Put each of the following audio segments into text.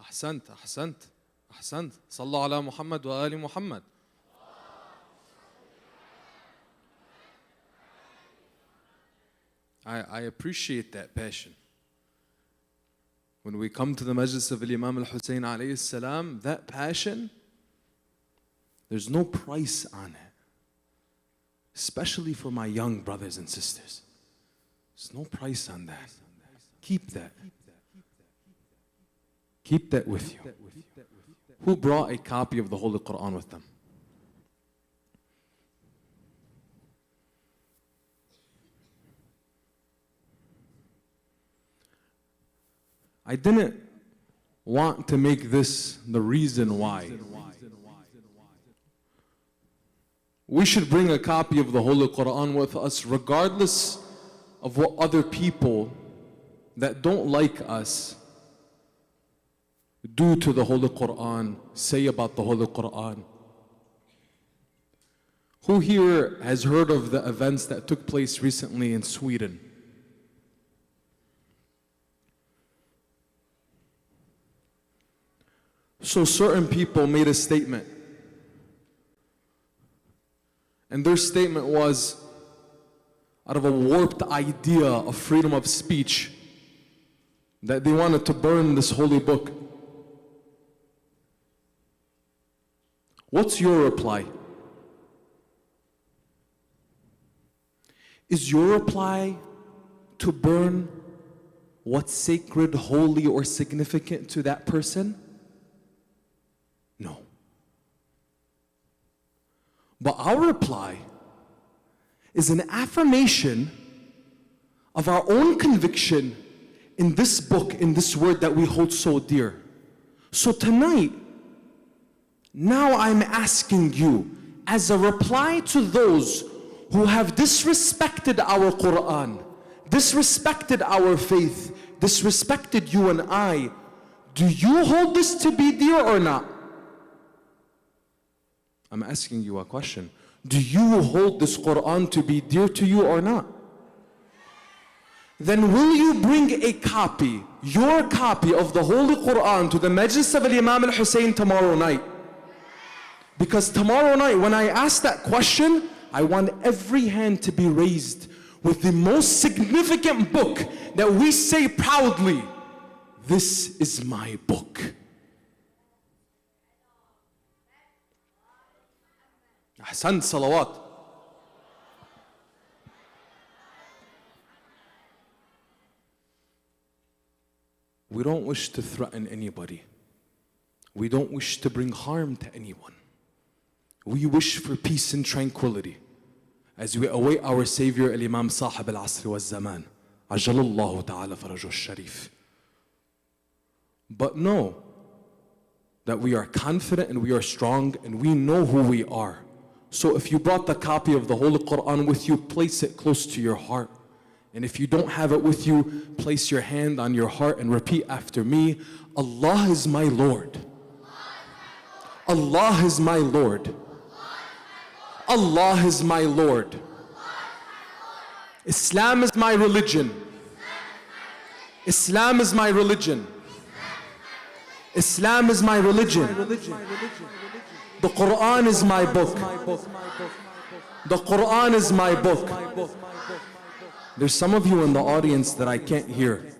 أحسنت أحسنت أحسنت. صلوا على محمد وآل محمد. I appreciate that passion. When we come to the majlis of Imam al-Husayn alayhi salam, that passion, there's no price on it. Especially for my young brothers and sisters. There's no price on that. Keep that. Keep that with you. Who brought a copy of the Holy Quran with them? I didn't want to make this the reason why. We should bring a copy of the Holy Quran with us regardless of what other people that don't like us do to the Holy Quran, say about the Holy Quran. Who here has heard of the events that took place recently in Sweden? So certain people made a statement. And their statement was, out of a warped idea of freedom of speech, that they wanted to burn this holy book. What's your reply? Is your reply to burn what's sacred, holy, or significant to that person? No. But our reply is an affirmation of our own conviction in this book, in this word that we hold so dear. So tonight, now I'm asking you, as a reply to those who have disrespected our Quran, disrespected our faith, disrespected you and I, do you hold this to be dear or not? I'm asking you a question. Do you hold this Quran to be dear to you or not? Then will you bring a copy, your copy of the Holy Quran to the Majlis of Imam al-Husayn tomorrow night? Because tomorrow night when I ask that question, I want every hand to be raised with the most significant book that we say proudly, this is my book. Ahsan salawat. We don't wish to threaten anybody. We don't wish to bring harm to anyone. We wish for peace and tranquility as we await our Savior, Imam Sahib al-Asr wal-Zaman. Ajalallahu ta'ala farajuh sharif. But know that we are confident and we are strong and we know who we are. So if you brought the copy of the Holy Quran with you, place it close to your heart. And if you don't have it with you, place your hand on your heart and repeat after me, Allah is my Lord. Allah is my Lord. Allah is my Lord. Islam is my religion. Islam is my religion. Islam is my religion. The Quran is my book. The Quran is my book. There's some of you in the audience that I can't hear.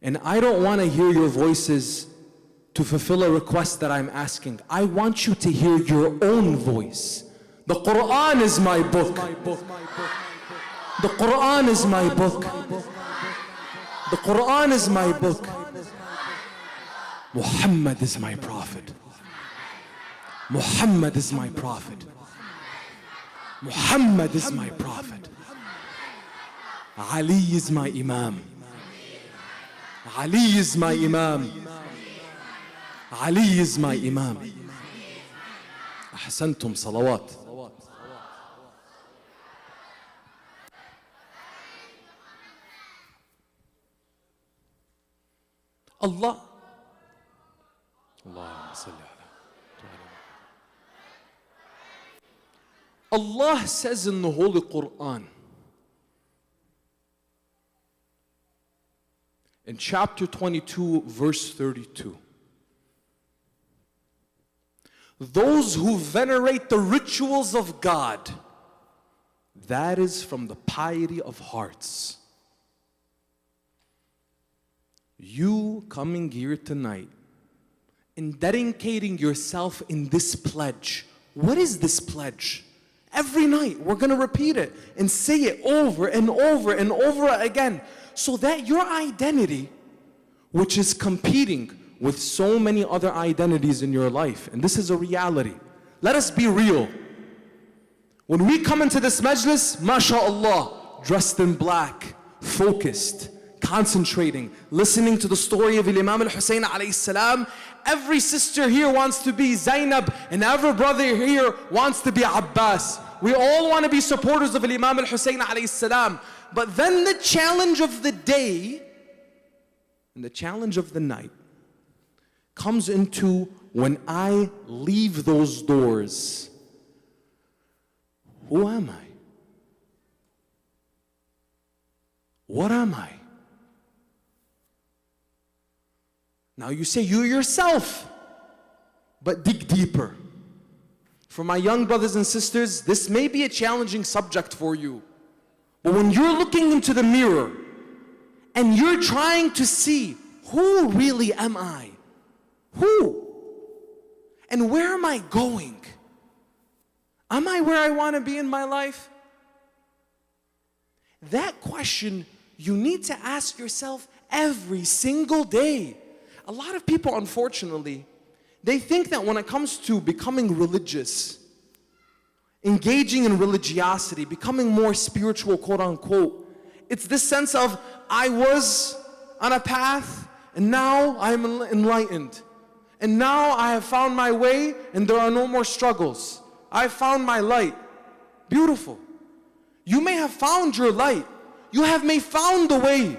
And I don't want to hear your voices to fulfill a request that I'm asking. I want you to hear your own voice. The Quran is my book. The Quran is my book. The Quran is my book. Muhammad is my prophet. Muhammad is my prophet. Muhammad is my prophet. Ali is my imam. Ali is my imam. Ali is my imam. Ahsantum salawat. Allah. Allah says in the Holy Quran in chapter 22, verse 32. Those who venerate the rituals of God, that is from the piety of hearts. You coming here tonight and dedicating yourself in this pledge. What is this pledge? Every night we're going to repeat it and say it over and over and over again, so that your identity, which is competing with so many other identities in your life, and this is a reality. Let us be real. When we come into this majlis, mashallah, dressed in black, focused, concentrating, listening to the story of Imam al-Husayn alayhi salam, every sister here wants to be Zainab, and every brother here wants to be Abbas. We all want to be supporters of Imam al-Husayn alayhi salam. But then the challenge of the day and the challenge of the night comes into when I leave those doors. Who am I? What am I? Now you say you yourself, but dig deeper. For my young brothers and sisters, this may be a challenging subject for you. But when you're looking into the mirror and you're trying to see, who really am I? Who? And where am I going? Am I where I want to be in my life? That question you need to ask yourself every single day. A lot of people, unfortunately, they think that when it comes to becoming religious, engaging in religiosity, becoming more spiritual, quote unquote, it's this sense of, I was on a path and now I'm enlightened. And now I have found my way and there are no more struggles. I found my light. Beautiful. You may have found your light. You may found the way.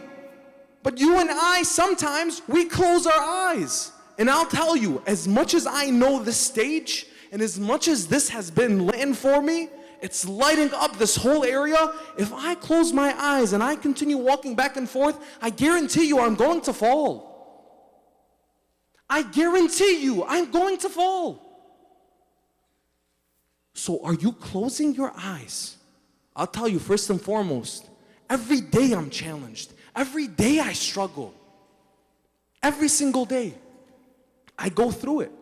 But you and I, sometimes we close our eyes. And I'll tell you, as much as I know this stage, and as much as this has been lit for me, it's lighting up this whole area. If I close my eyes and I continue walking back and forth, I guarantee you I'm going to fall. I guarantee you I'm going to fall. So are you closing your eyes? I'll tell you, first and foremost, every day I'm challenged. Every day I struggle. Every single day. I go through it.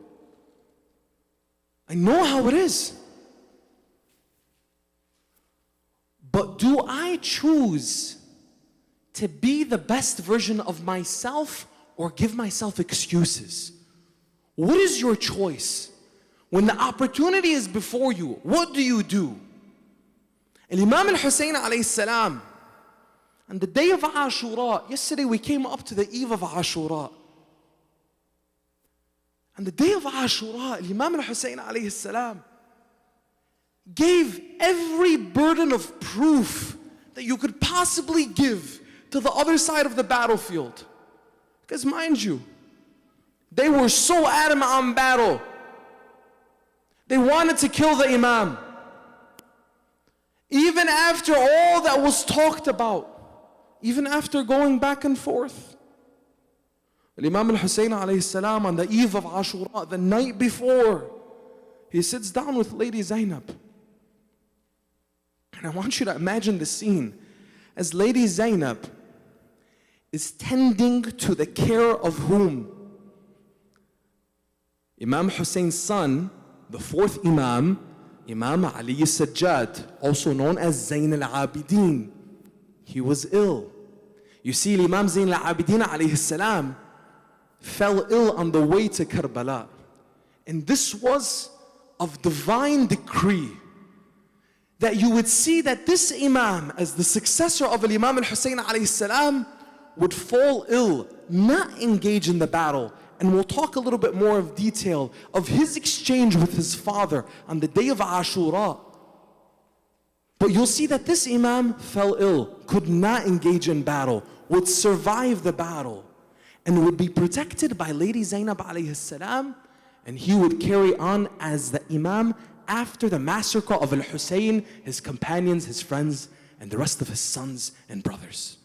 I know how it is. But do I choose to be the best version of myself or give myself excuses? What is your choice? When the opportunity is before you, what do? And Imam al-Husayn alayhi salam, on the day of Ashura, yesterday we came up to the eve of Ashura. On the day of Ashura, Imam al-Husayn alayhi salam gave every burden of proof that you could possibly give to the other side of the battlefield. Because mind you, they were so adamant on battle. They wanted to kill the Imam. Even after all that was talked about, even after going back and forth. Imam al-Husayn alayhi salam on the eve of Ashura, the night before, he sits down with Lady Zainab. And I want you to imagine the scene as Lady Zainab is tending to the care of whom? Imam Husayn's son, the fourth Imam, Imam Ali Sajjad, also known as Zayn al-Abidin. He was ill. You see, Imam Zayn al-Abidin alayhi salam fell ill on the way to Karbala. And this was of divine decree, that you would see that this Imam, as the successor of Imam al-Husayn alayhi salam, would fall ill, not engage in the battle. And we'll talk a little bit more of detail of his exchange with his father on the day of Ashura. But you'll see that this Imam fell ill, could not engage in battle, would survive the battle, and would be protected by Lady Zainab alayhi salam, and he would carry on as the Imam after the massacre of al-Husayn, his companions, his friends, and the rest of his sons and brothers.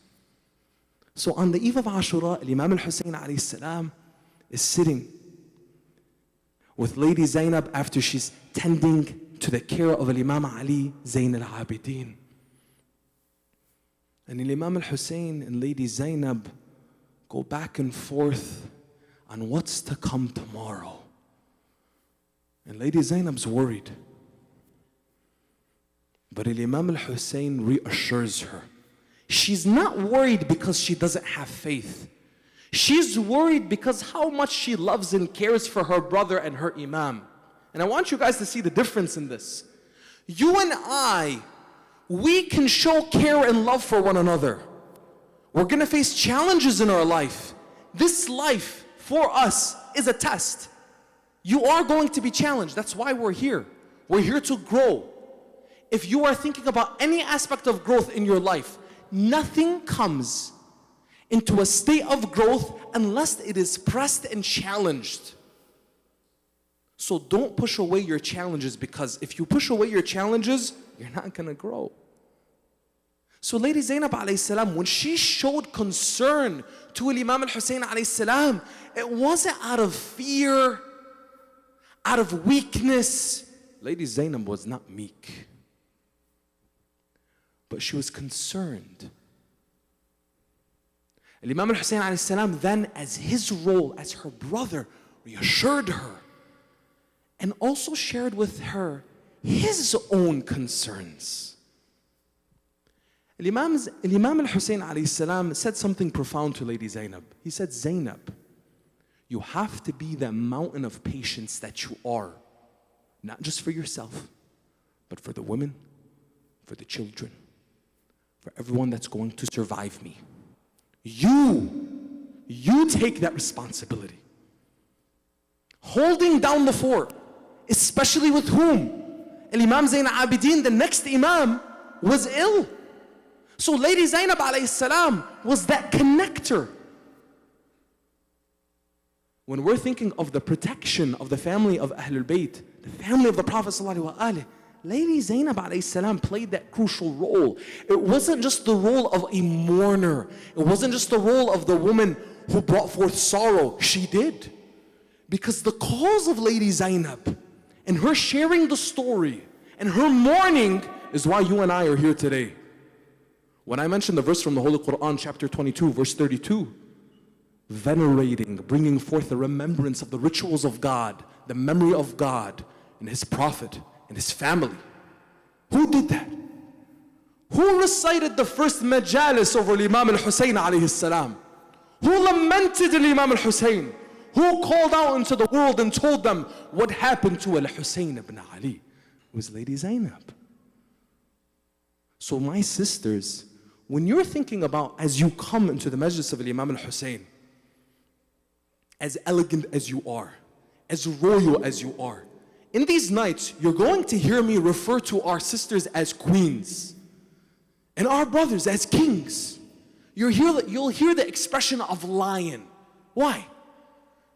So on the eve of Ashura, Imam al-Husayn alayhi salam is sitting with Lady Zainab after she's tending to the care of Imam Ali Zayn al-Abidin. And Imam al-Husayn and Lady Zainab go back and forth on what's to come tomorrow. And Lady Zainab's worried. But Imam al-Husayn reassures her. She's not worried because she doesn't have faith. She's worried because how much she loves and cares for her brother and her Imam. And I want you guys to see the difference in this. You and I, we can show care and love for one another. We're going to face challenges in our life. This life for us is a test. You are going to be challenged. That's why we're here. We're here to grow. If you are thinking about any aspect of growth in your life, nothing comes into a state of growth unless it is pressed and challenged. So don't push away your challenges, because if you push away your challenges, you're not going to grow. So Lady Zainab alayhi salam, when she showed concern to Imam al-Husayn alayhi salam, it wasn't out of fear, out of weakness. Lady Zainab was not meek, but she was concerned. Imam al-Husayn alayhi salam then, as his role as her brother, reassured her and also shared with her his own concerns. Imam al-Husayn alayhi salam said something profound to Lady Zainab. He said, Zainab, you have to be the mountain of patience that you are, not just for yourself, but for the women, for the children, for everyone that's going to survive me. You take that responsibility. Holding down the fort, especially with whom? Imam Zayn al-Abidin, the next Imam, was ill. So Lady Zainab alayhi salam was that connector. When we're thinking of the protection of the family of Ahlul Bayt, the family of the Prophet sallallahu alaihi wasallam, Lady Zainab alayhi salam played that crucial role. It wasn't just the role of a mourner. It wasn't just the role of the woman who brought forth sorrow. She did. Because the cause of Lady Zainab and her sharing the story and her mourning is why you and I are here today. When I mentioned the verse from the Holy Quran, chapter 22, verse 32, venerating, bringing forth the remembrance of the rituals of God, the memory of God and His Prophet and His family. Who did that? Who recited the first majalis over Imam al-Husayn alayhi salam? Who lamented Imam al-Husayn? Who called out into the world and told them what happened to al-Husayn ibn Ali? It was Lady Zainab. So my sisters, when you're thinking about, as you come into the majlis of Imam al-Husayn, as elegant as you are, as royal as you are, in these nights, you're going to hear me refer to our sisters as queens and our brothers as kings. You'll hear the expression of lion. Why?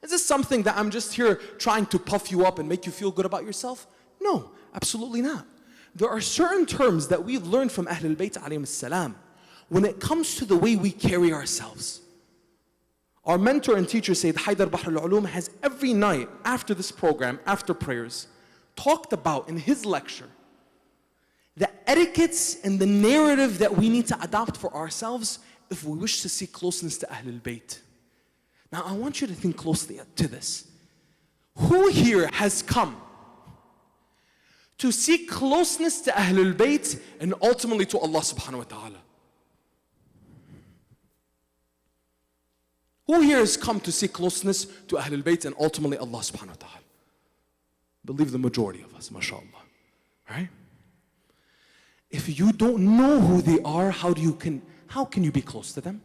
Is this something that I'm just here trying to puff you up and make you feel good about yourself? No, absolutely not. There are certain terms that we've learned from Ahlul Bayt alayhim salam when it comes to the way we carry ourselves. Our mentor and teacher, Sayyid Haydar Bahr al-Ulum, has every night after this program, after prayers, talked about in his lecture the etiquettes and the narrative that we need to adopt for ourselves if we wish to seek closeness to Ahlul Bayt. Now I want you to think closely to this. Who here has come to seek closeness to Ahlul Bayt and ultimately to Allah subhanahu wa ta'ala? Who here has come to seek closeness to Ahlul Bayt and ultimately Allah subhanahu wa ta'ala? Believe the majority of us, mashallah. Right? If you don't know who they are, how can you be close to them?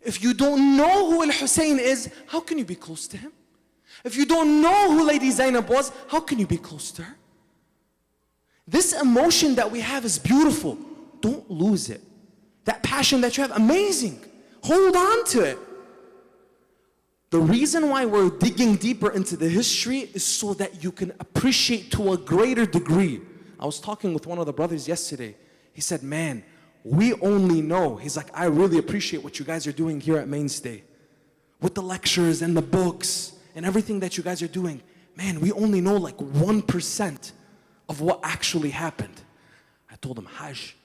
If you don't know who Al-Husayn is, how can you be close to him? If you don't know who Lady Zainab was, how can you be close to her? This emotion that we have is beautiful. Don't lose it. That passion that you have, amazing. Hold on to it. The reason why we're digging deeper into the history is so that you can appreciate to a greater degree. I was talking with one of the brothers yesterday. He said, man, we only know, he's like, I really appreciate what you guys are doing here at Mainstay. With the lectures and the books and everything that you guys are doing. Man, we only know like 1% of what actually happened. I told him, Hajj,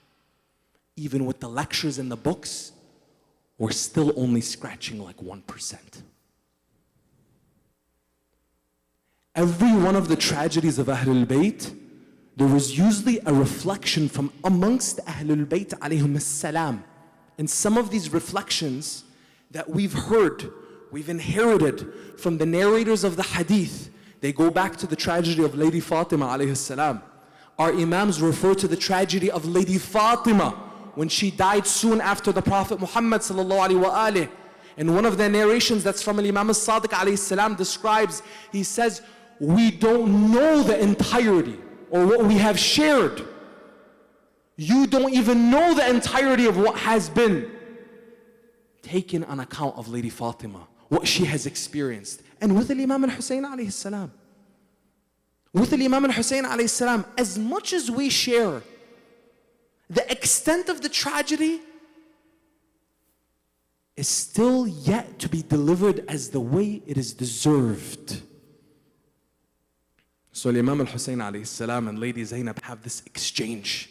even with the lectures and the books, we're still only scratching like 1%. Every one of the tragedies of Ahlul Bayt, there was usually a reflection from amongst Ahlul Bayt alayhim as-salam. And some of these reflections that we've heard, we've inherited from the narrators of the hadith, they go back to the tragedy of Lady Fatima alayhi salam. Our Imams refer to the tragedy of Lady Fatima when she died soon after the Prophet Muhammad sallallahu alaihi wasallam. And one of the narrations that's from Imam as-Sadiq alayhi salam describes, he says, we don't know the entirety or what we have shared. You don't even know the entirety of what has been taken on account of Lady Fatima, what she has experienced. And with Imam al-Husayn alayhi salam, with Imam al-Husayn alayhi salam, as much as we share the extent of the tragedy is still yet to be delivered as the way it is deserved. So Imam al-Husayn alayhi salam and Lady Zainab have this exchange.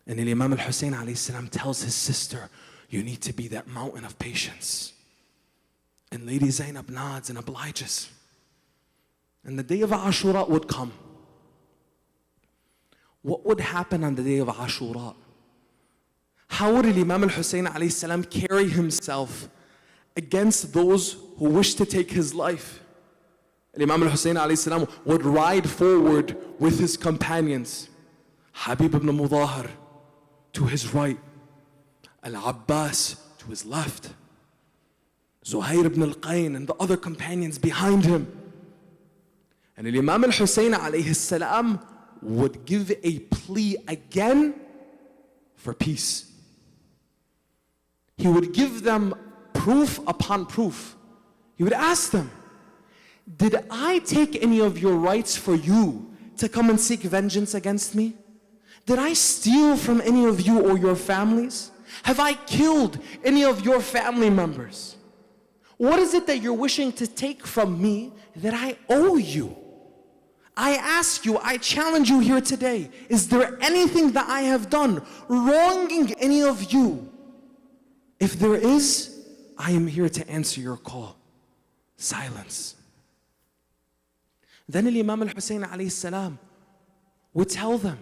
And Imam al-Husayn alayhi salam tells his sister, you need to be that mountain of patience. And Lady Zainab nods and obliges. And the day of Ashura would come. What would happen on the day of Ashura? How would Imam al-Husayn alayhi salam carry himself against those who wish to take his life? Imam al-Husayn alayhi salam would ride forward with his companions. Habib ibn Mudahar to his right, Al-Abbas to his left, Zuhair ibn al-Qayn and the other companions behind him. And Imam al-Husayn alayhi salam would give a plea again for peace. He would give them proof upon proof. He would ask them, did I take any of your rights for you to come and seek vengeance against me? Did I steal from any of you or your families? Have I killed any of your family members? What is it that you're wishing to take from me that I owe you? I ask you, I challenge you here today, is there anything that I have done wronging any of you? If there is, I am here to answer your call. Silence. Then Imam al-Husayn alayhi salam would tell them,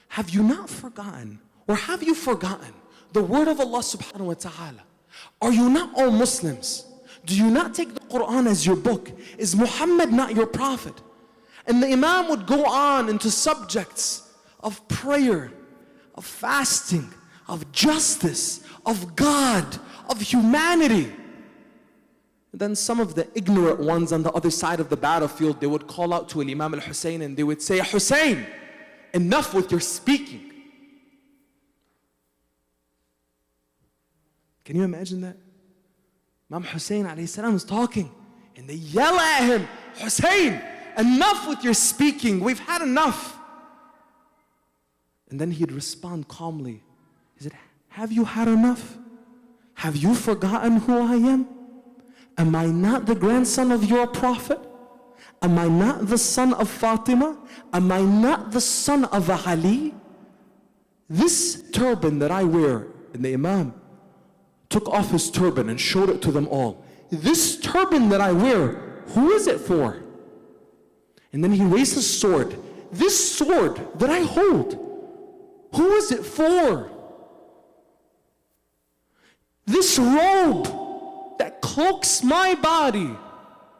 have you not forgotten, or have you forgotten the word of Allah subhanahu wa ta'ala? Are you not all Muslims? Do you not take the Quran as your book? Is Muhammad not your prophet? And the Imam would go on into subjects of prayer, of fasting, of justice, of God, of humanity. And then some of the ignorant ones on the other side of the battlefield, they would call out to Imam al-Husayn and they would say, Husayn, enough with your speaking. Can you imagine that? Imam Husayn alayhi salam is talking and they yell at him, Husayn, enough with your speaking, we've had enough. And then he'd respond calmly. He said, have you had enough? Have you forgotten who I am? Am I not the grandson of your prophet? Am I not the son of Fatima? Am I not the son of Ali? This turban that I wear, and the Imam took off his turban and showed it to them all. This turban that I wear, who is it for? And then he raised his sword. This sword that I hold, who is it for? This robe that cloaks my body,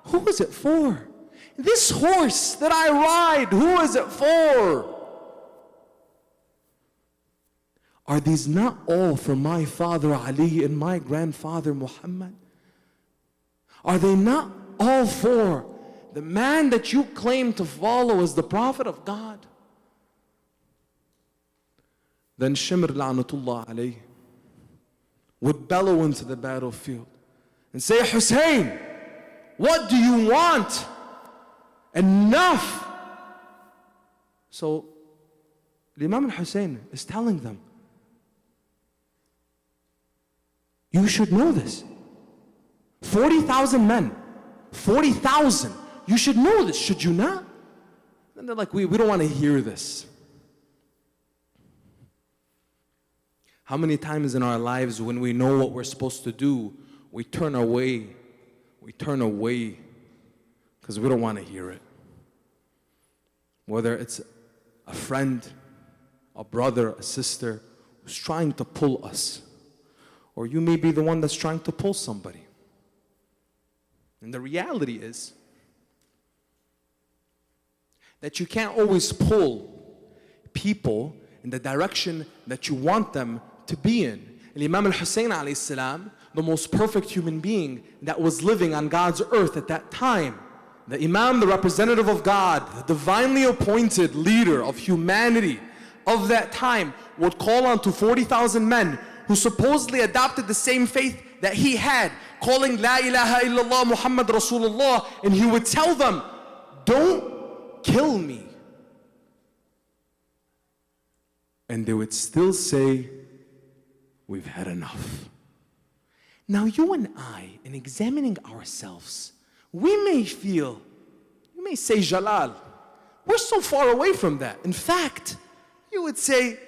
who is it for? This horse that I ride, who is it for? Are these not all for my father Ali and my grandfather Muhammad? Are they not all for the man that you claim to follow as the prophet of God? Then Shimr la'natullah alayhi would bellow into the battlefield and say, Husayn, what do you want? Enough! So Imam al-Husayn is telling them, You should know this. 40,000 men. 40,000. You should know this, should you not? And they're like, we don't want to hear this. How many times in our lives when we know what we're supposed to do, we turn away. We turn away because we don't want to hear it. Whether it's a friend, a brother, a sister who's trying to pull us, or you may be the one that's trying to pull somebody. And the reality is that you can't always pull people in the direction that you want them to be in. And Imam al-Husayn alayhi salam, the most perfect human being that was living on God's earth at that time, the Imam, the representative of God, the divinely appointed leader of humanity of that time, would call on to 40,000 men who supposedly adopted the same faith that he had, calling La ilaha illallah Muhammad Rasulullah, and he would tell them, don't kill me. And they would still say, we've had enough. Now you and I, in examining ourselves, we may feel, you may say, Jalal, we're so far away from that. In fact, you would say,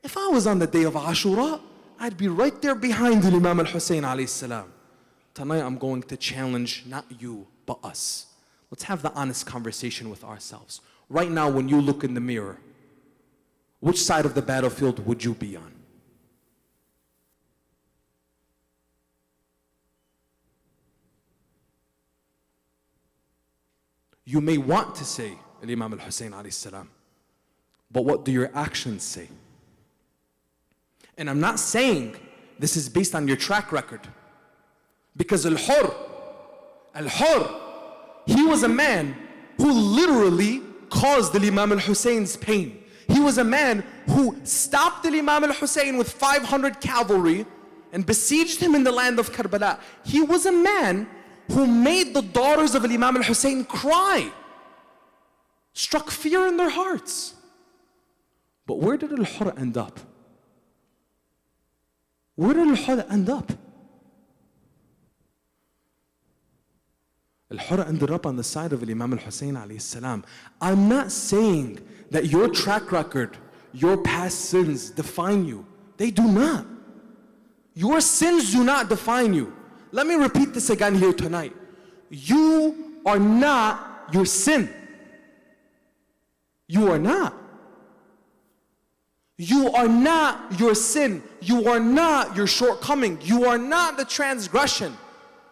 if I was on the day of Ashura, I'd be right there behind the Imam al-Husayn alayhi salam. Tonight I'm going to challenge not you, but us. Let's have the honest conversation with ourselves. Right now, when you look in the mirror, which side of the battlefield would you be on? You may want to say Imam al-Husayn alayhi salam, but what do your actions say? And I'm not saying this is based on your track record, because al-Hur, he was a man who literally caused the Imam al-Husayn's pain. He was a man who stopped the Imam al-Husayn with 500 cavalry and besieged him in the land of Karbala. He was a man who made the daughters of Imam al-Husayn cry, struck fear in their hearts. But where did al-Hur end up? Where did al-Hur end up? Al-Hur ended up on the side of Imam al-Husayn alayhi salam. I'm not saying that your track record, your past sins define you. They do not. Your sins do not define you. Let me repeat this again here tonight. You are not your sin. You are not. You are not your sin. You are not your shortcoming. You are not the transgression.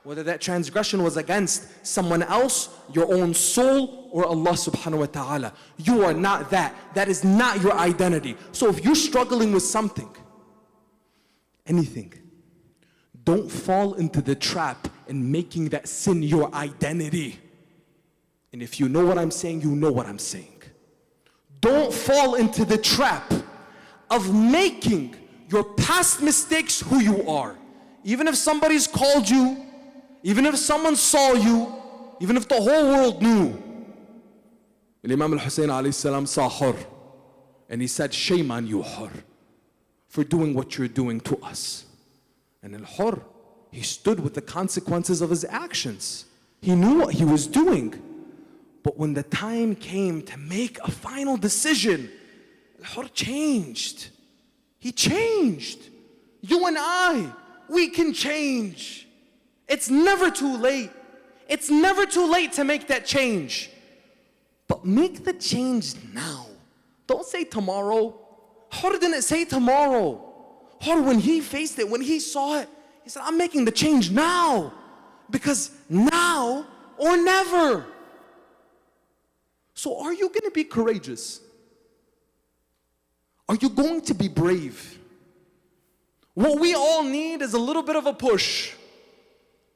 Whether that transgression was against someone else, your own soul, or Allah subhanahu wa ta'ala. You are not that. That is not your identity. So if you're struggling with something, anything, don't fall into the trap in making that sin your identity. And if you know what I'm saying, you know what I'm saying. Don't fall into the trap of making your past mistakes who you are. Even if somebody's called you, even if someone saw you, even if the whole world knew. Imam al-Husayn alayhi salam saw Hur, and he said, shame on you, Hur, for doing what you're doing to us. And al-Hur, he stood with the consequences of his actions. He knew what he was doing. But when the time came to make a final decision, al-Hur changed. He changed. You and I, we can change. It's never too late. It's never too late to make that change. But make the change now. Don't say tomorrow. Hur didn't say tomorrow. Hur, when he faced it, when he saw it, he said, I'm making the change now. Because now or never. So are you going to be courageous? Are you going to be brave? What we all need is a little bit of a push.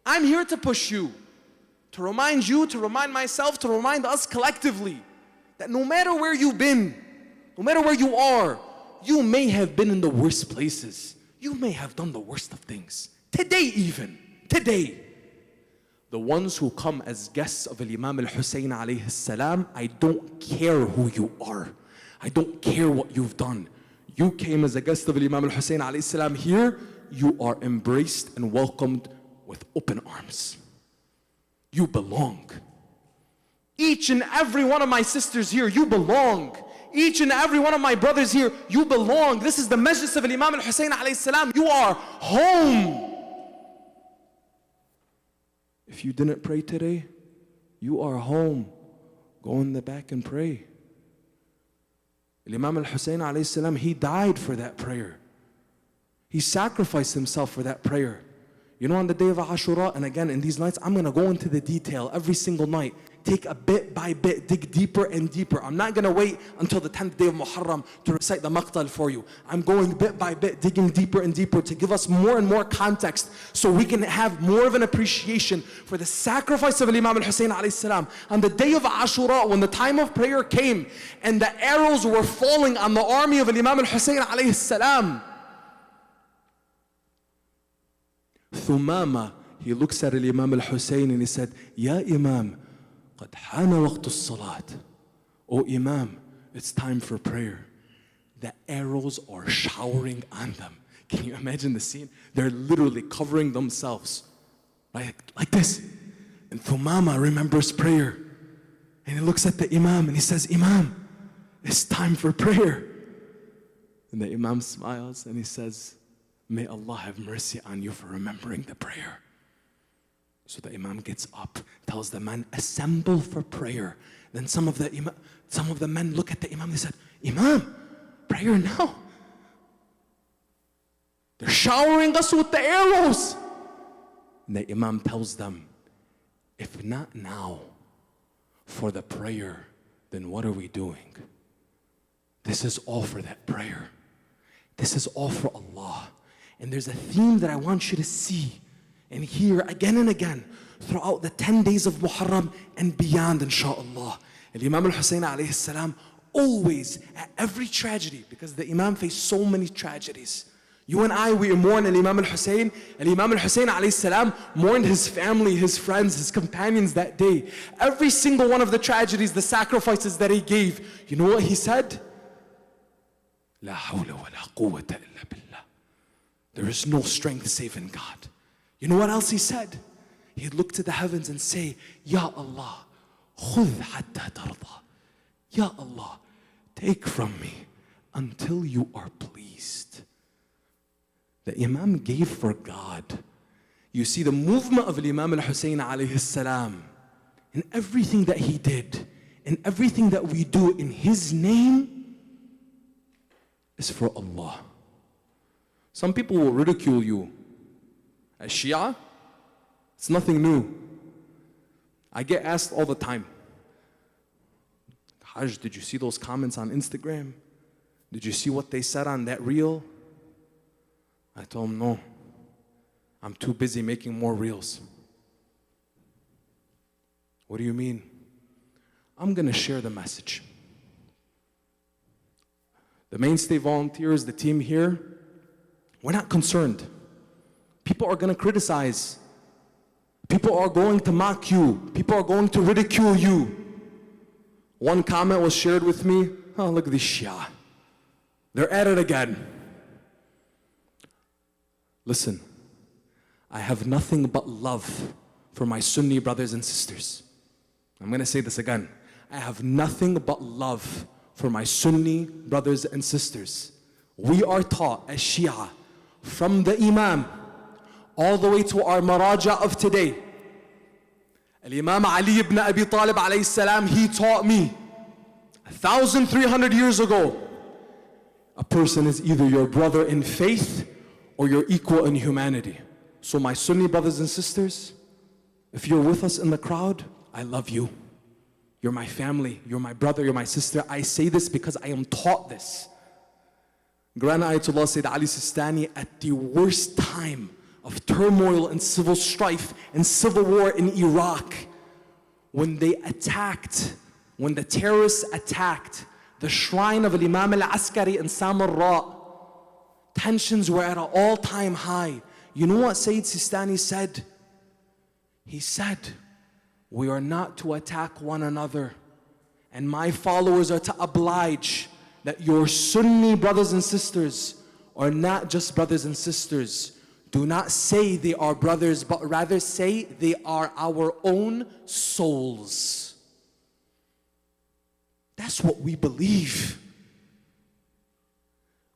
I'm here to push you, to remind myself, to remind us collectively that no matter where you've been, no matter where you are, you may have been in the worst places. You may have done the worst of things. Today even, today. The ones who come as guests of Imam al-Husayn alayhi salam, I don't care who you are. I don't care what you've done. You came as a guest of Imam al-Husayn alayhi salam here, you are embraced and welcomed with open arms. You belong. Each and every one of my sisters here, you belong. Each and every one of my brothers here, you belong. This is the majlis of Imam al-Husayn alayhi salam. You are home. If you didn't pray today, you are home. Go in the back and pray. Imam al-Husayn alayhi salam, he died for that prayer. He sacrificed himself for that prayer. You know, on the day of Ashura, and again in these nights, I'm going to go into the detail every single night. Take a bit by bit, dig deeper and deeper. I'm not going to wait until the 10th day of Muharram to recite the maqtal for you. I'm going bit by bit, digging deeper and deeper to give us more and more context so we can have more of an appreciation for the sacrifice of Imam al-Husayn alayhi salam. On the day of Ashura, when the time of prayer came and the arrows were falling on the army of Imam al-Husayn alayhi salam, Thumama, he looks at Imam al-Husayn and he said, Ya Imam, قد حان وقت الصلاة. Oh Imam, it's time for prayer. The arrows are showering on them. Can you imagine the scene? They're literally covering themselves. Like this. And Thumama remembers prayer. And he looks at the Imam and he says, Imam, it's time for prayer. And the Imam smiles and he says, may Allah have mercy on you for remembering the prayer. So the Imam gets up, tells the man, assemble for prayer. Then some of the men look at the Imam, they said, Imam, prayer now. They're showering us with the arrows. And the Imam tells them, if not now for the prayer, then what are we doing? This is all for that prayer. This is all for Allah. And there's a theme that I want you to see and hear again and again throughout the 10 days of Muharram and beyond, inshaAllah. And Imam al-Husayn alayhi salam always, at every tragedy, because the Imam faced so many tragedies. You and I, we mourn Imam al-Husayn, and Imam al-Husayn alayhi salam mourned his family, his friends, his companions that day. Every single one of the tragedies, the sacrifices that he gave, you know what he said? La hawla wa la quwwata illa billah. There is no strength save in God. You know what else he said? He'd look to the heavens and say, Ya Allah, khudh hatta tarda. Ya Allah, take from me until you are pleased. The Imam gave for God. You see the movement of Imam al-Husayn alayhi salam in everything that he did, in everything that we do in his name is for Allah. Some people will ridicule you. As Shia, it's nothing new. I get asked all the time, Hajj, did you see those comments on Instagram? Did you see what they said on that reel? I told them, no. I'm too busy making more reels. What do you mean? I'm going to share the message. The mainstay volunteers, the team here, we're not concerned. People are going to criticize. People are going to mock you. People are going to ridicule you. One comment was shared with me. Oh, look at these Shia. They're at it again. Listen, I have nothing but love for my Sunni brothers and sisters. I'm going to say this again. I have nothing but love for my Sunni brothers and sisters. We are taught as Shia, from the Imam all the way to our Maraja of today. Al-Imam Ali ibn Abi Talib alayhi salam, he taught me 1,300 years ago, a person is either your brother in faith or your equal in humanity. So my Sunni brothers and sisters, if you're with us in the crowd, I love you. You're my family, you're my brother, you're my sister. I say this because I am taught this. Grand Ayatollah Sayyid Ali Sistani, at the worst time of turmoil and civil strife and civil war in Iraq, when they attacked, when the terrorists attacked the shrine of Imam al-Askari in Samarra, tensions were at an all-time high. You know what Sayyid Sistani said? He said, we are not to attack one another, and my followers are to oblige that your Sunni brothers and sisters are not just brothers and sisters. Do not say they are brothers, but rather say they are our own souls. That's what we believe.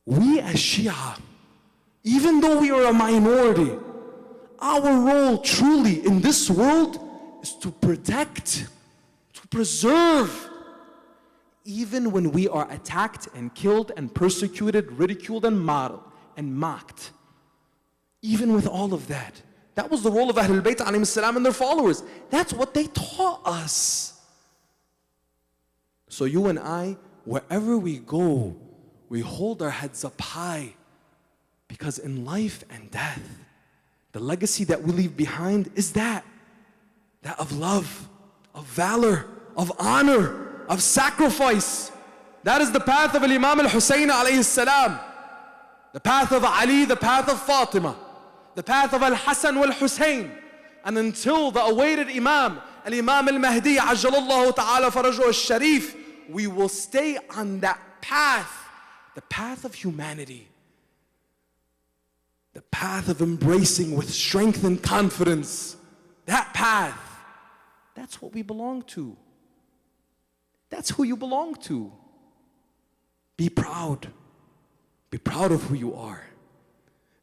We as Shia, even though we are a minority, our role truly in this world is to protect, to preserve. Even when we are attacked and killed and persecuted, ridiculed and mocked. Even with all of that. That was the role of Ahlul Bayt alayhim salam and their followers. That's what they taught us. So you and I, wherever we go, we hold our heads up high. Because in life and death, the legacy that we leave behind is that of love, of valor, of honor, of sacrifice. That is the path of Imam al-Husayn alayhi salam. The path of Ali, the path of Fatima, the path of Al-Hasan wal-Husayn. And until the awaited Imam, Al-Imam al-Mahdi, ajjalallahu ta'ala farajuhu al-Sharif, we will stay on that path, the path of humanity, the path of embracing with strength and confidence. That path, that's what we belong to. That's who you belong to. Be proud. Be proud of who you are.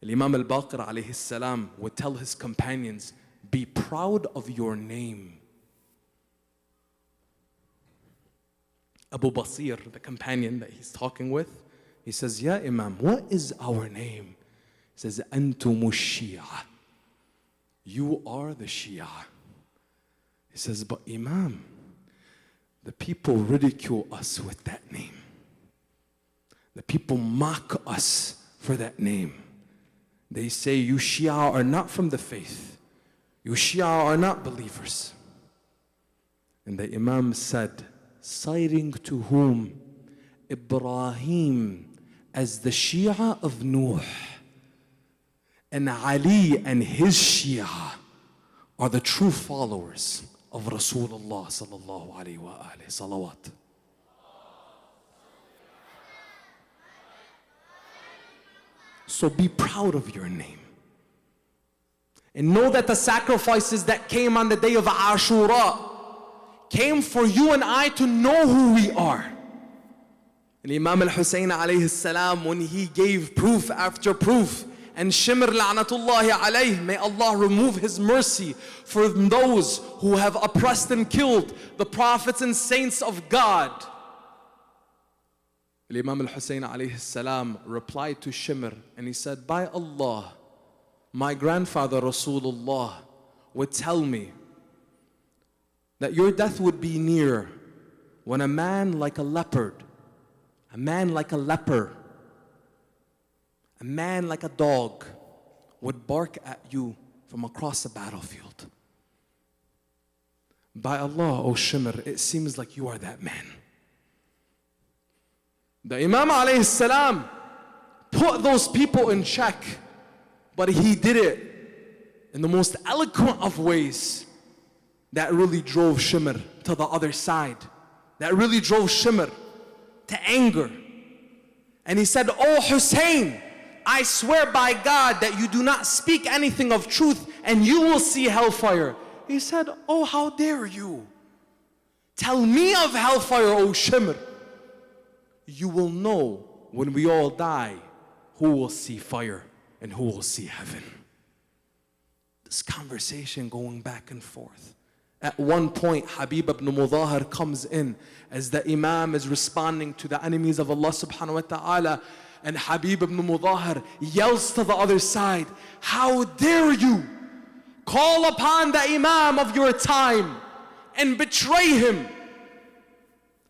Imam al-Baqir alayhi salam would tell his companions, be proud of your name. Abu Basir, the companion that he's talking with, he says, Ya Imam, what is our name? He says, Antum Shia. You are the Shia. He says, but Imam, the people ridicule us with that name. The people mock us for that name. They say, you Shia are not from the faith. You Shia are not believers. And the Imam said, citing to whom? Ibrahim as the Shia of Nuh. And Ali and his Shia are the true followers of Rasulullah sallallahu alayhi wa alihi salawat. So be proud of your name. And know that the sacrifices that came on the day of Ashura came for you and I to know who we are. And Imam al-Husayn alayhi salam, when he gave proof after proof, and Shimr la'natullahi alayh, may Allah remove His mercy for those who have oppressed and killed the prophets and saints of God. Imam al-Husayn alayhi salam replied to Shimr and he said, by Allah, my grandfather Rasulullah would tell me that your death would be near when a man like a leopard, a man like a leper, a man like a dog would bark at you from across the battlefield. By Allah, O Shimr, it seems like you are that man. The Imam alayhi salam put those people in check, but he did it in the most eloquent of ways that really drove Shimr to the other side, that really drove Shimr to anger. And he said, oh Husayn, I swear by God that you do not speak anything of truth and you will see hellfire. He said, oh, how dare you? Tell me of hellfire, O Shimr. You will know when we all die who will see fire and who will see heaven. This conversation going back and forth. At one point, Habib ibn Mudahar comes in as the Imam is responding to the enemies of Allah subhanahu wa ta'ala. And Habib ibn Mudahar yells to the other side, how dare you call upon the Imam of your time and betray him?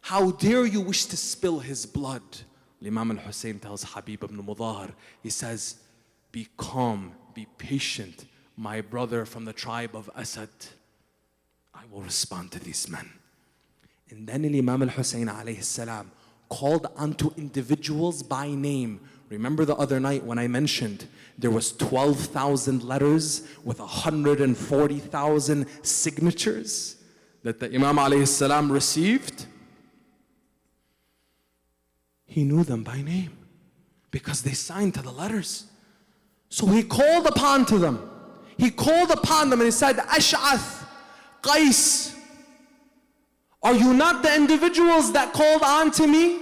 How dare you wish to spill his blood? Imam al-Husayn tells Habib ibn Mudahar, he says, be calm, be patient, my brother from the tribe of Asad. I will respond to these men. And then Imam al-Husayn alayhi salam called onto individuals by name. Remember the other night when I mentioned there was 12,000 letters with 140,000 signatures that the Imam alayhi salam received? He knew them by name because they signed to the letters. So he called upon to them. He called upon them and he said, Ash'ath, Qais, are you not the individuals that called on to me,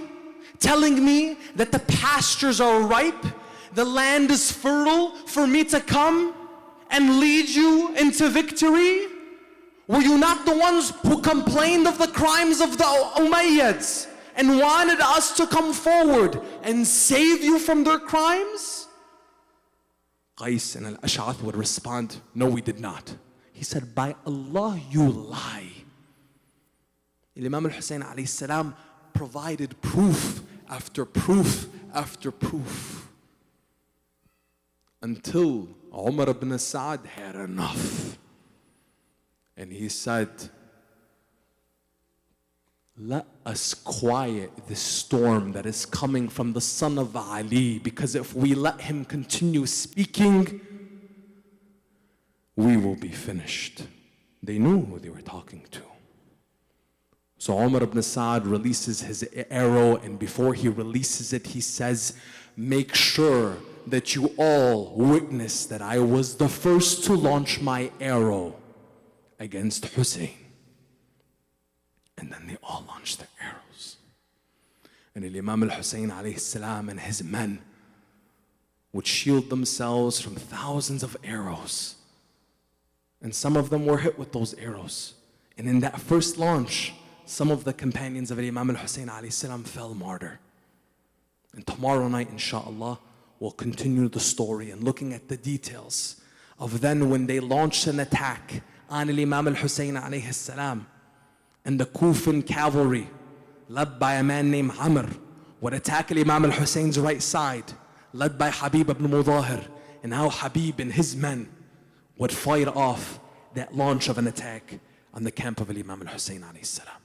telling me that the pastures are ripe, the land is fertile for me to come and lead you into victory? Were you not the ones who complained of the crimes of the Umayyads and wanted us to come forward and save you from their crimes? Qais and Al-Ash'ath would respond, no, we did not. He said, by Allah, you lie. Imam al-Husayn alayhi salam provided proof after proof after proof until Umar ibn Sa'd had enough. And he said, let us quiet the storm that is coming from the son of Ali, because if we let him continue speaking, we will be finished. They knew who they were talking to. So Umar ibn Sa'd releases his arrow, and before he releases it, he says, make sure that you all witness that I was the first to launch my arrow against Husayn. And then they all launched their arrows. And Imam al-Husayn alayhi salam and his men would shield themselves from thousands of arrows. And some of them were hit with those arrows. And in that first launch, some of the companions of Imam al-Husayn alayhi salam fell martyr. And tomorrow night, inshallah, we'll continue the story and looking at the details of then when they launched an attack on Imam al-Husayn alayhi salam. And the Kufan cavalry, led by a man named Amr, would attack Imam al-Husayn's right side, led by Habib ibn Mudahir, and how Habib and his men would fight off that launch of an attack on the camp of Imam al-Husayn alayhi salam.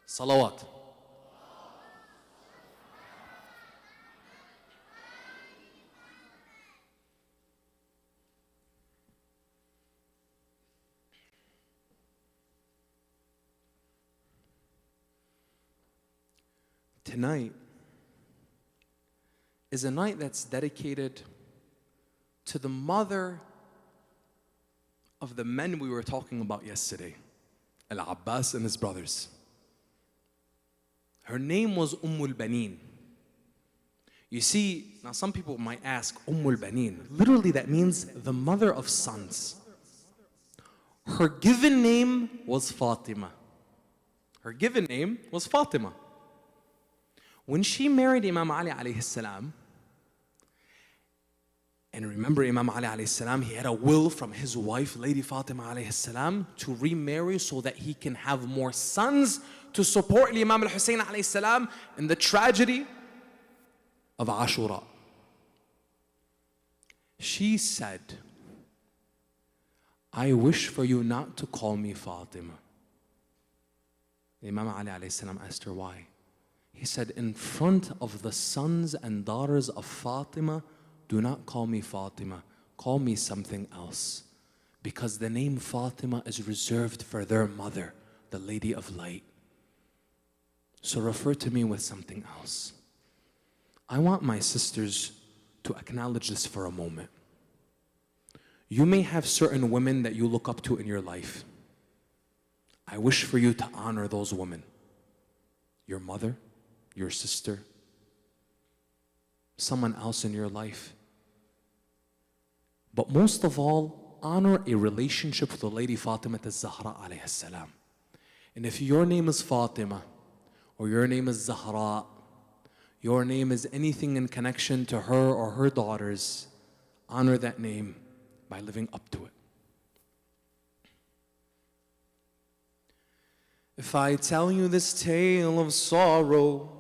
Salawat. Tonight is a night that's dedicated to the mother of the men we were talking about yesterday, Al-Abbas and his brothers. Her name was Baneen. You see, now some people might ask, Baneen. Literally that means the mother of sons. Her given name was Fatima. Her given name was Fatima. When she married Imam Ali alayhi salam, and remember Imam Ali alayhi salam, he had a will from his wife, Lady Fatima alayhi salam, to remarry so that he can have more sons to support Imam al-Husayn alayhi salam in the tragedy of Ashura. She said, I wish for you not to call me Fatima. Imam Ali alayhi salam asked her why. He said, in front of the sons and daughters of Fatima, do not call me Fatima, call me something else. Because the name Fatima is reserved for their mother, the Lady of Light. So refer to me with something else. I want my sisters to acknowledge this for a moment. You may have certain women that you look up to in your life. I wish for you to honor those women. Your mother, your sister, someone else in your life. But most of all, honor a relationship with the Lady Fatima al-Zahra alayhi salam. And if your name is Fatima, or your name is Zahra, your name is anything in connection to her or her daughters, honor that name by living up to it. If I tell you this tale of sorrow,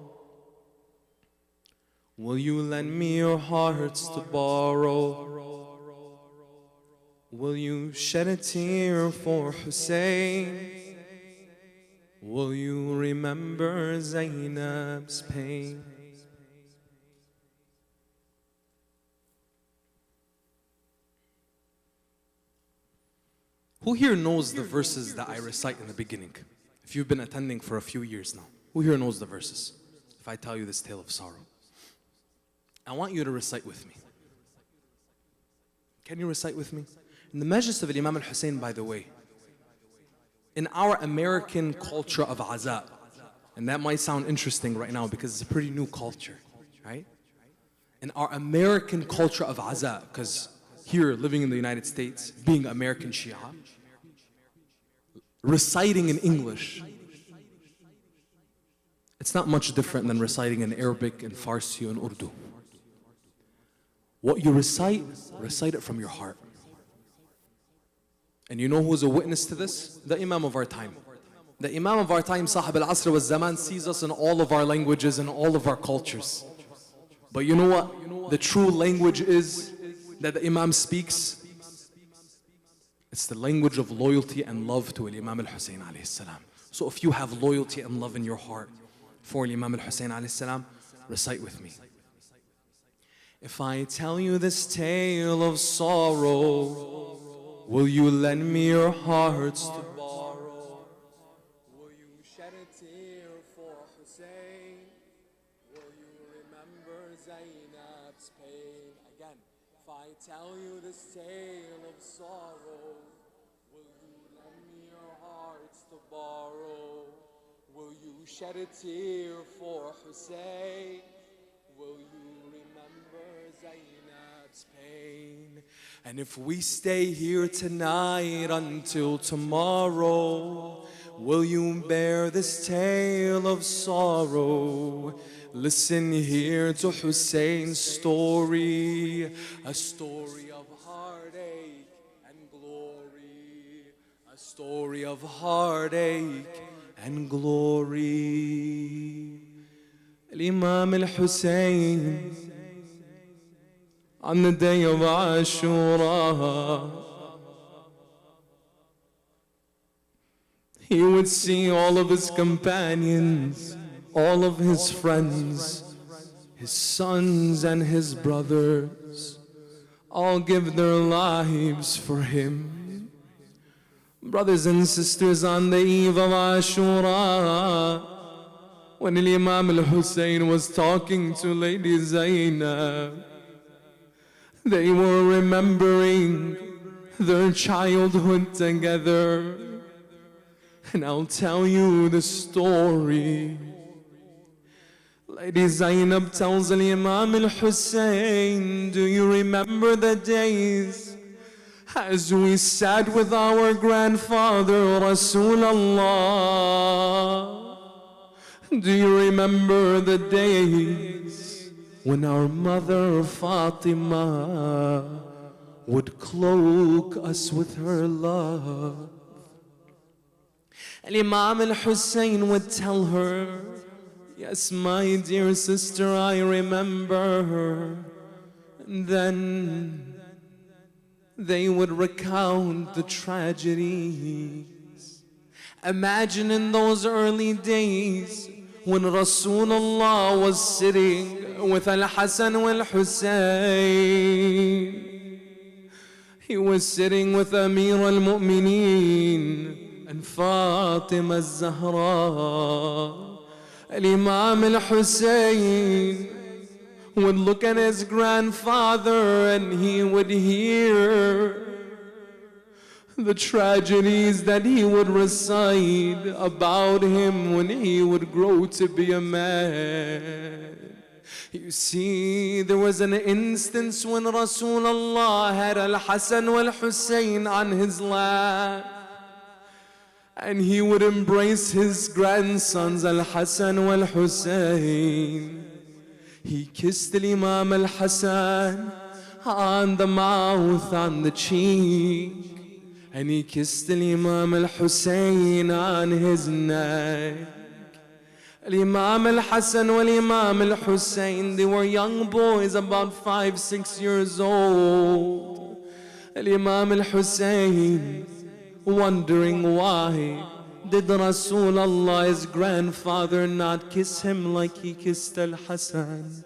will you lend me your hearts to borrow? Will you shed a tear for Husayn? Will you remember Zainab's pain? Who here knows the verses that I recite in the beginning? If you've been attending for a few years now, who here knows the verses? if I tell you this tale of sorrow? I want you to recite with me. Can you recite with me? In the Majlis of Imam al-Husayn, by the way, in our American culture of aza, and that might sound interesting right now because it's a pretty new culture, right? In our American culture of aza, because here living in the United States, being American Shia, reciting in English, it's not much different than reciting in Arabic and Farsi and Urdu. What you recite, recite it from your heart. And you know who's a witness to this? The Imam of our time. The Imam of our time, Sahib al-Asr wa Zaman, sees us in all of our languages and all of our cultures. But you know what the true language is that the Imam speaks? It's the language of loyalty and love to Imam al-Husayn alayhi salam. So if you have loyalty and love in your heart for Imam al-Husayn alayhi salam, recite with me. If I tell you this tale of sorrow, will you lend me your hearts to borrow? Will you shed a tear for Husayn? Will you remember Zainab's pain? Again, if I tell you this tale of sorrow, will you lend me your hearts to borrow? Will you shed a tear for Husayn? Will you remember Zainab's pain? And if we stay here tonight until tomorrow, will you bear this tale of sorrow? Listen here to Husayn's story, a story of heartache and glory, a story of heartache and glory. Imam al-Husayn, on the day of Ashura, he would see all of his companions, all of his friends, his sons and his brothers, all give their lives for him. Brothers and sisters, on the eve of Ashura, when Imam al-Husayn was talking to Lady Zainab, they were remembering their childhood together. And I'll tell you the story. Lady Zainab tells Imam al-Husayn, do you remember the days as we sat with our grandfather Rasulullah? Do you remember the days when our mother Fatima would cloak us with her love? And Imam al-Husayn would tell her, yes, my dear sister, I remember her. And then they would recount the tragedies. Imagine in those early days when Rasulullah was sitting with Al-Hasan wal-Husayn. He was sitting with Amir al-Mu'mineen and Fatima al-Zahra. Imam al-Husayn would look at his grandfather and he would hear the tragedies that he would recite about him when he would grow to be a man. You see, there was an instance when Rasulullah had Al-Hasan wal-Husayn on his lap, and he would embrace his grandsons Al-Hasan wal-Husayn. He kissed Imam Al-Hasan on the mouth, on the cheek, and he kissed Imam al-Husayn on his neck. Imam al-Hasan wal Imam al-Husayn, they were young boys about 5-6 years old. Imam al-Husayn wondering why did Rasulullah, his grandfather, not kiss him like he kissed Al-Hasan.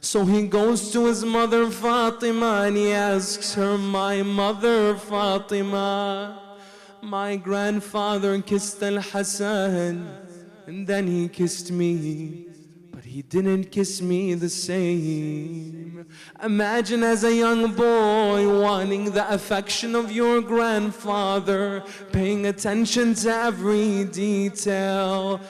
So he goes to his mother Fatima and he asks her, my mother Fatima, my grandfather kissed Al-Hasan and then he kissed me, but he he didn't kiss me the same. Imagine as a young boy wanting the affection of your grandfather, paying attention to every detail.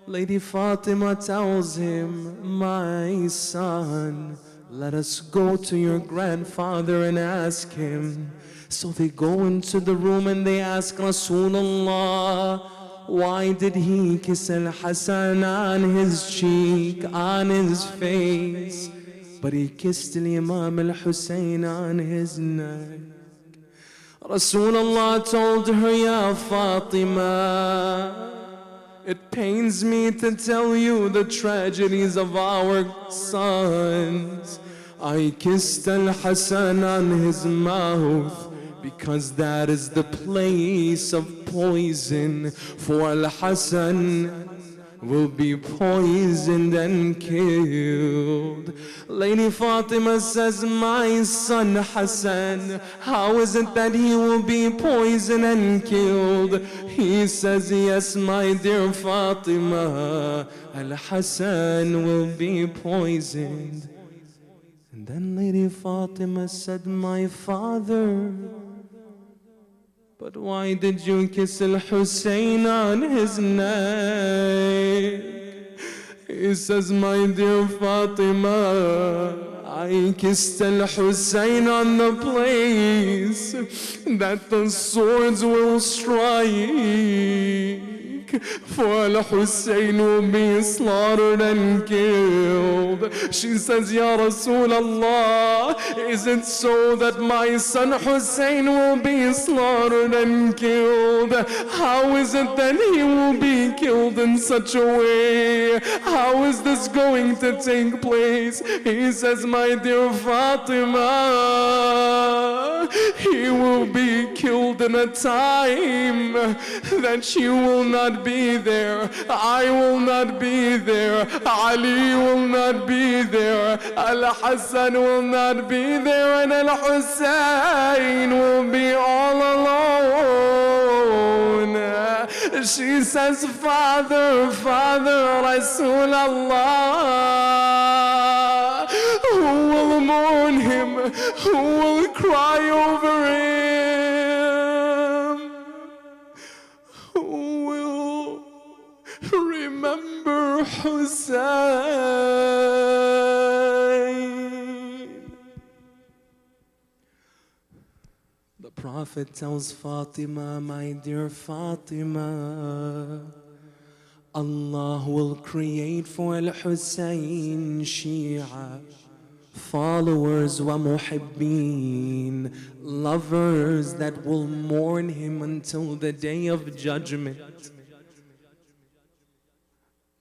Lady Fatima tells him, my son, let us go to your grandfather and ask him. So they go into the room and they ask Rasulullah, why did he kiss Al-Hasan on his cheek, on his face, but he kissed Imam Al-Husayn on his neck? Rasulullah told her, Ya Fatima, it pains me to tell you the tragedies of our sons. I kissed Al-Hasan on his mouth because that is the place of poison, for Al-Hasan will be poisoned and killed. Lady Fatima says, my son Hassan, how is it that he will be poisoned and killed? He says, yes, my dear Fatima, Al-Hasan will be poisoned. And then Lady Fatima said, my father, but why did you kiss Al-Husayn on his neck? He says, my dear Fatima, I kissed Al-Husayn on the place that the swords will strike. For Al-Husayn will be slaughtered and killed. She says, Ya Rasulullah, is it so that my son Husayn will be slaughtered and killed? How is it that he will be killed in such a way? How is this going to take place? He says, my dear Fatima, he will be killed in a time that you will not be there. I will not be there. Ali will not be there. Al-Hasan will not be there. And Al-Husayn will be all alone. She says, Father, Rasulallah, who will mourn him? Who will cry over him? Who will remember Husayn? The Prophet tells Fatima, my dear Fatima, Allah will create for Al-Husayn Shia, followers wa muhibbeen, lovers that will mourn him until the day of judgment.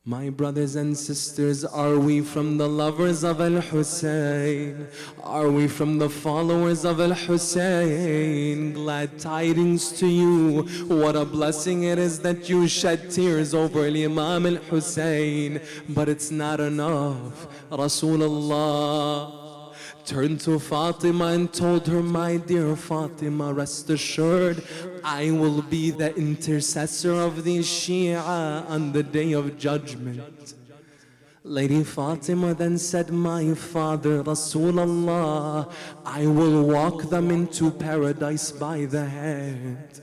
My brothers and sisters, are we from the lovers of Al-Husayn? Are we from the followers of Al-Husayn? Glad tidings to you. What a blessing it is that you shed tears over Imam Al-Husayn. But it's not enough. Rasulullah turned to Fatima and told her, my dear Fatima, rest assured, I will be the intercessor of the Shia on the day of judgment. Lady Fatima then said, my father, Rasulullah, I will walk them into paradise by the hand.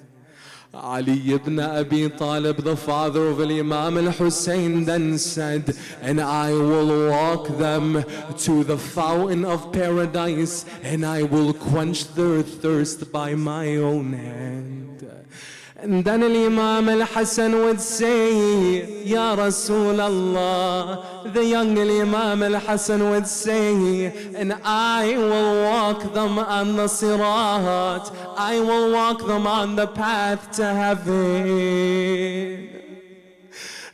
Ali ibn Abi Talib, the father of Imam al-Husayn, then said, and I will walk them to the fountain of paradise, and I will quench their thirst by my own hand. And then Imam al-Hasan would say, Ya Rasulallah, the young Imam al-Hasan would say, and I will walk them on the Sirat, I will walk them on the path to heaven.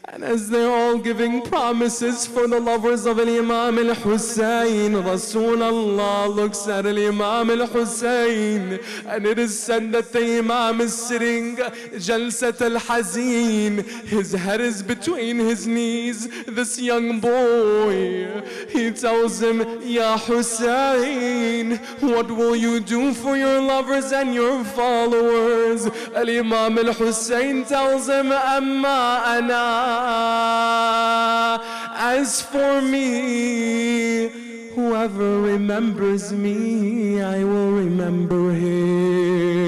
And as they're all giving promises for the lovers of Imam al-Husayn, Rasulullah looks at Imam al-Husayn, and it is said that the Imam is sitting Jalsat al-Hazeen. His head is between his knees. This young boy, he tells him, Ya Husayn, what will you do for your lovers and your followers? Imam al-Husayn tells him, Amma ana As for me, whoever remembers me, I will remember him.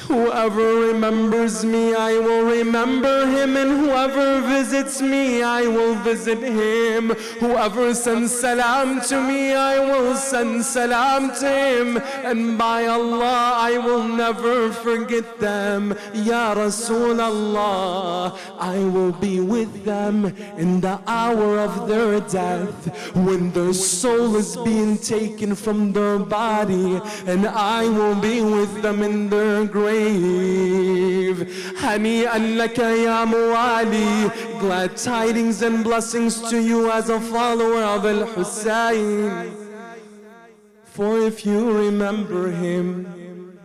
Whoever remembers me, I will remember him, and whoever visits me, I will visit him. Whoever sends salam to me, I will send salam to him, and by Allah, I will never forget them. Ya Rasulallah, I will be with them in the hour of their death, when their soul is being taken from their body, and I will be with them in their grave. Hani'an laka ya Muwali, glad tidings and blessings to you as a follower of Al-Husayn. For if you remember him,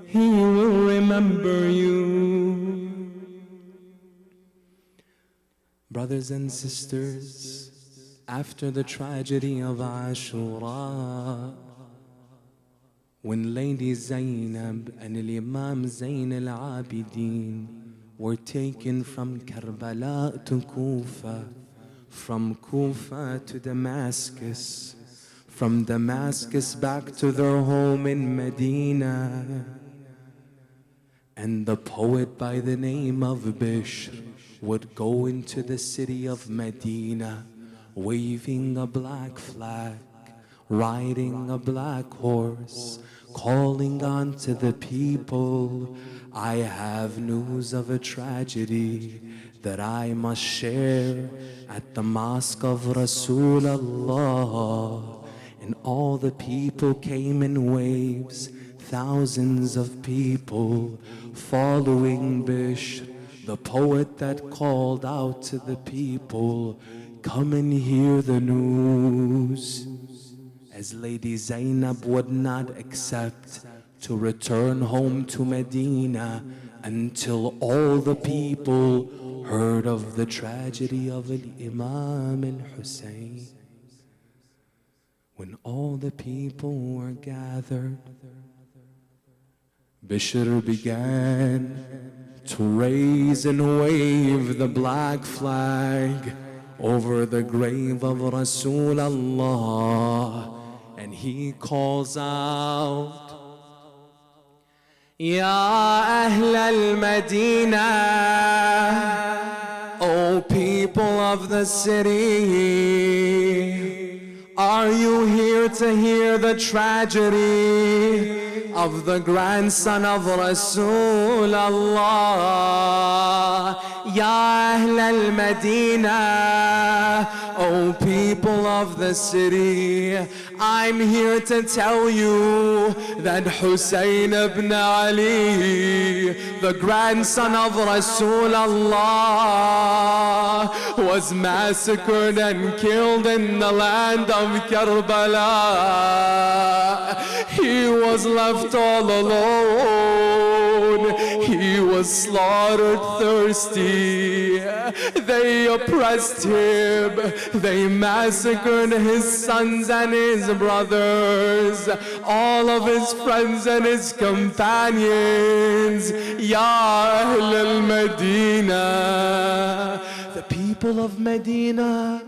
he will remember you. Brothers and sisters, after the tragedy of Ashura, when Lady Zainab and Imam Zain al-Abidin were taken from Karbala to Kufa, from Kufa to Damascus, from Damascus back to their home in Medina, and the poet by the name of Bishr would go into the city of Medina, waving a black flag, riding a black horse, calling on to the people, I have news of a tragedy that I must share at the mosque of Rasulullah. And all the people came in waves, thousands of people following Bishr, the poet that called out to the people, come and hear the news. As Lady Zainab would not accept to return home to Medina until all the people heard of the tragedy of Imam al-Husayn. When all the people were gathered, Bishr began to raise and wave the black flag over the grave of Rasulullah. And he calls out, Ya Ahl al-Madinah, O people of the city, are you here to hear the tragedy of the grandson of Rasulullah? Ya Ahl al-Madinah, O people of the city, I'm here to tell you that Husayn ibn Ali, the grandson of Rasulullah, was massacred and killed in the land of Karbala. He was left all alone. He was slaughtered thirsty. They oppressed him. They massacred his sons and his brothers, all of his friends and his companions. Ya Ahl al-Madinah, the people of Medina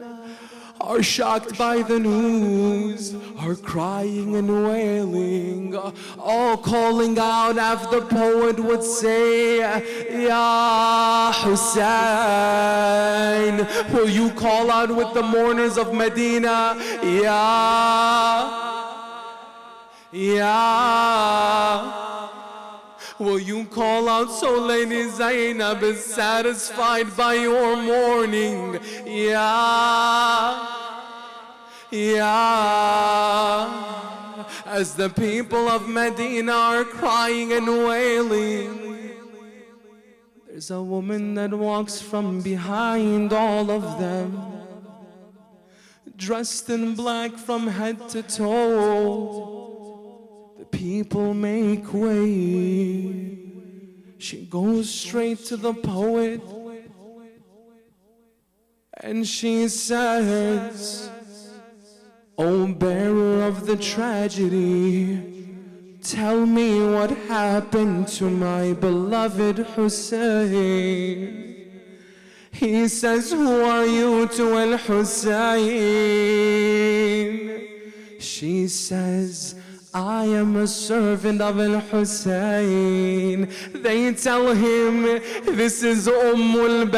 are shocked by the news, are crying and wailing, all calling out as the poet would say, Ya Husayn, will you call out with the mourners of Medina, will you call out so Lady Zainab is satisfied by your mourning? As the people of Medina are crying and wailing, there's a woman that walks from behind all of them, dressed in black from head to toe. The people make way. She goes straight to the poet and she says, O bearer of the tragedy, tell me what happened to my beloved Husayn. He says, who are you to Al-Husayn? She says, I am a servant of Al-Husayn. They tell him, this is Al-Baneen,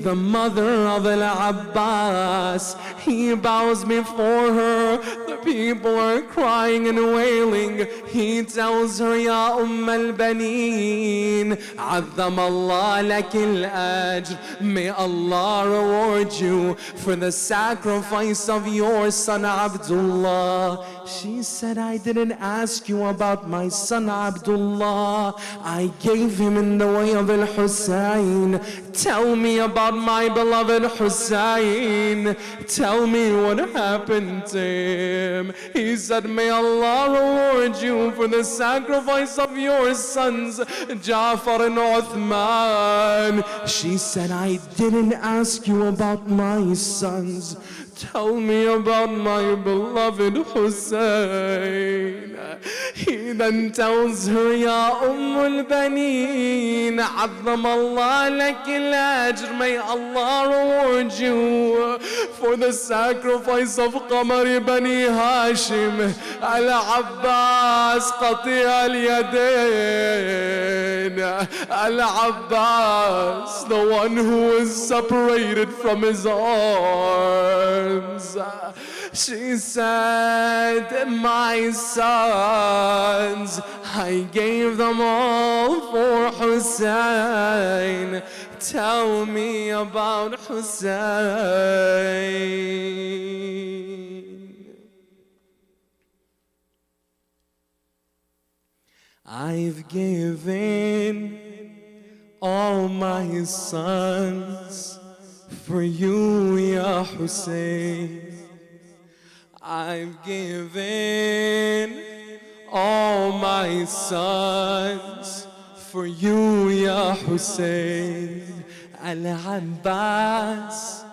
the mother of Al-Abbas. He bows before her. The people are crying and wailing. He tells her, Ya Al-Baneen, Azzam Allah lakil ajr. May Allah reward you for the sacrifice of your son Abdullah. She said, I didn't ask you about my son Abdullah. I gave him in the way of Al-Husayn. Tell me about my beloved Husayn. Tell me what happened to him. He said, may Allah reward you for the sacrifice of your sons, Ja'far and Uthman. She said, I didn't ask you about my sons. Tell me about my beloved Husayn. He then tells her, Ya Al-Baneen, Azzam Allah lakil ajr. May Allah reward you for the sacrifice of Qamar Bani Hashim, Al-Abbas, Qati al-Yadayn. Al-Abbas, the one who was separated from his arms. She said, my sons, I gave them all for Husayn. Tell me about Husayn. I've given all my sons for you, Ya Husayn. I've given all my sons for you, Ya Husayn. Al-Abbas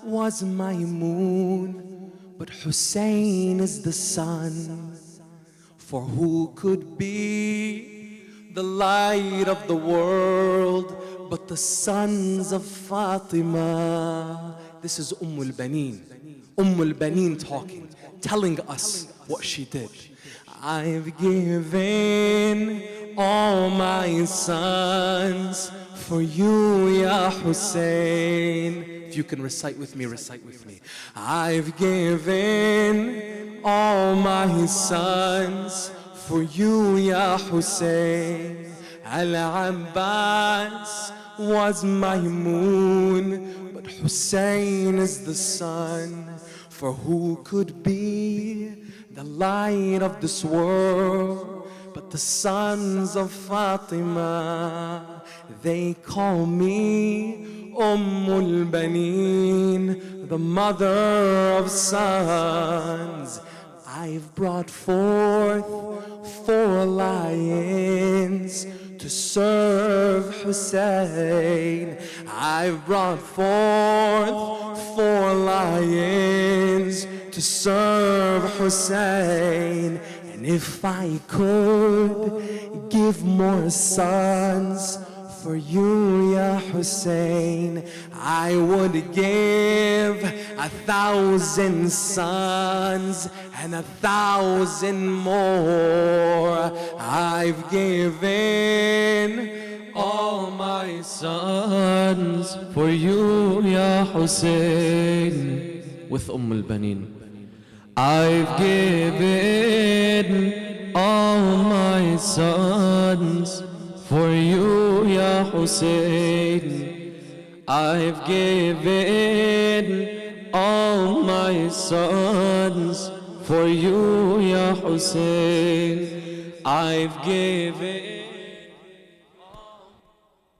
was my moon, but Husayn is the sun. For who could be the light of the world but the sons of Fatima? This is Al-Baneen. Al-Baneen talking, telling us what she did. I've given all my sons for you, Ya Husayn. If you can recite with me, recite with me. I've given all my sons for you, Ya Husayn. Al-Abbas was my moon, but Husayn is the sun. For who could be the light of this world but the sons of Fatima? They call me Al-Baneen, the mother of sons. I've brought forth 4 lions to serve Husayn. I've brought forth 4 lions to serve Husayn. And if I could give more sons for you, Ya Husayn, I would give 1,000 sons and 1,000 more. I've given all my sons for you, Ya Husayn. With Al-Baneen. I've given all my sons for you, Ya Husayn. I've given all my sons for you, Ya Husayn. I've given